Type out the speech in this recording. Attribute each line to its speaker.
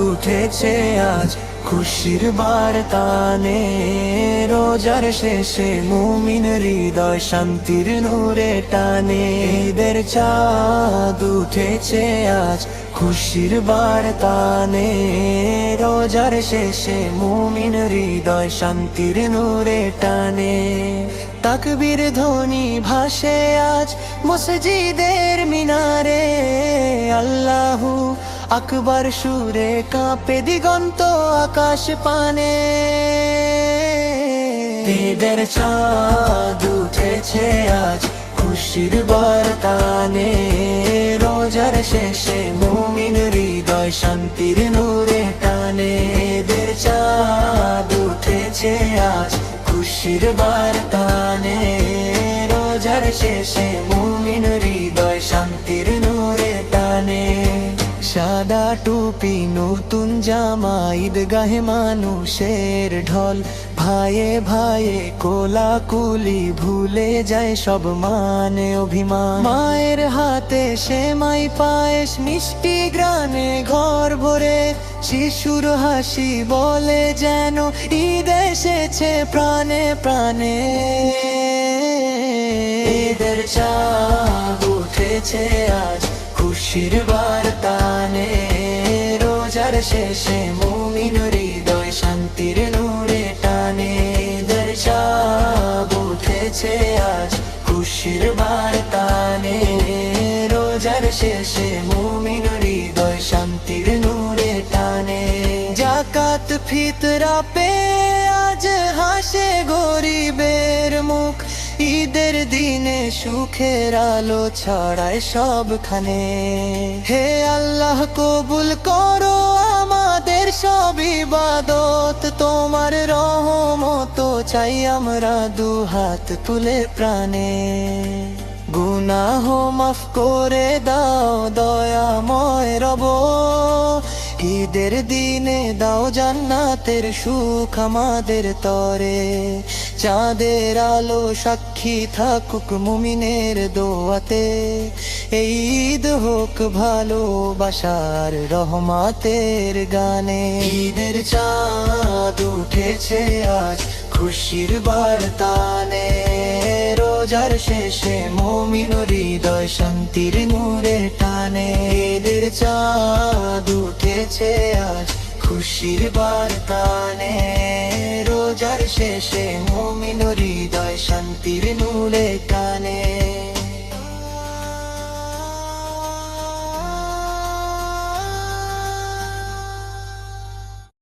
Speaker 1: উঠেছে আজ খুশির বার্তানে, রোজার শেষে মুমিন হৃদয় শান্তির নূরে টানে। ঈদের চাঁদ উঠেছে আজ খুশির বার্তানে, রোজার শেষে মুমিন হৃদয় শান্তির নূরে টানে। তাকবীর ধ্বনি ভাসে আজ মসজিদের মিনারে, আল্লাহু আকবার সুরে কাঁপে দিগন্ত আকাশ পানে। ঈদের চাঁদ উঠেছে আজ খুশির বার্তানে, রোজার শেষে মুমিন হৃদয় শান্তির নূরে টানে। ঈদের চাঁদ উঠেছে আজ খুশির বার্তানে, রোজার শেষে মুমিন হৃদয় শান্তির নূরে টানে। সাদা টুপি নতুন জামা ঈদগাহে মানুষের ঢল, ভাইয়ে ভাইয়ে কোলাকুলি ভুলে যায় সব মানে অভিমান। মায়ের হাতে সেমাই পায়েস মিষ্টি গ্রানে ঘর ভরে, শিশুর হাসি বলে যেন ঈদ এসেছে প্রাণে প্রাণে। ঈদের চাঁদ উঠেছে আজ খুশির বার্তানে, রোজার শেষে মুমিন হৃদয় শান্তির নূরে টানে। ঈদের চাঁদ উঠেছে আজ খুশির বার্তানে, রোজার শেষে মুমিন হৃদয় শান্তির নূরে টানে। যাকাত ফিতরা পে আজ হাসে গরিবের মুখ, ঈদের দিনে সুখের আলো ছড়ায় সবখানে। হে আল্লাহ কবুল করো আমাদের সব ইবাদত, তোমার রহমত চাই আমরা দুহাত তুলে প্রাণে। গুনাহ মাফ করে দাও দয়াময় রব, ঈদের দিনে দাও জান্নাতের সুখ আমাদের তরে। চাঁদের আলো সাক্ষী থাকুক মুমিনের দোয়াতে, এই ঈদ হোক ভালোবাসার রহমতের গানে। ঈদের চাঁদ উঠেছে আজ খুশির বার্তানে, রোজার শেষে মুমিন হৃদয় শান্তির নূরে টানে। ঈদের চাঁদ উঠেছে আজ খুশির বার্তানে, রোজার শেষে মুমিন হৃদয় শান্তির নূরে টানে।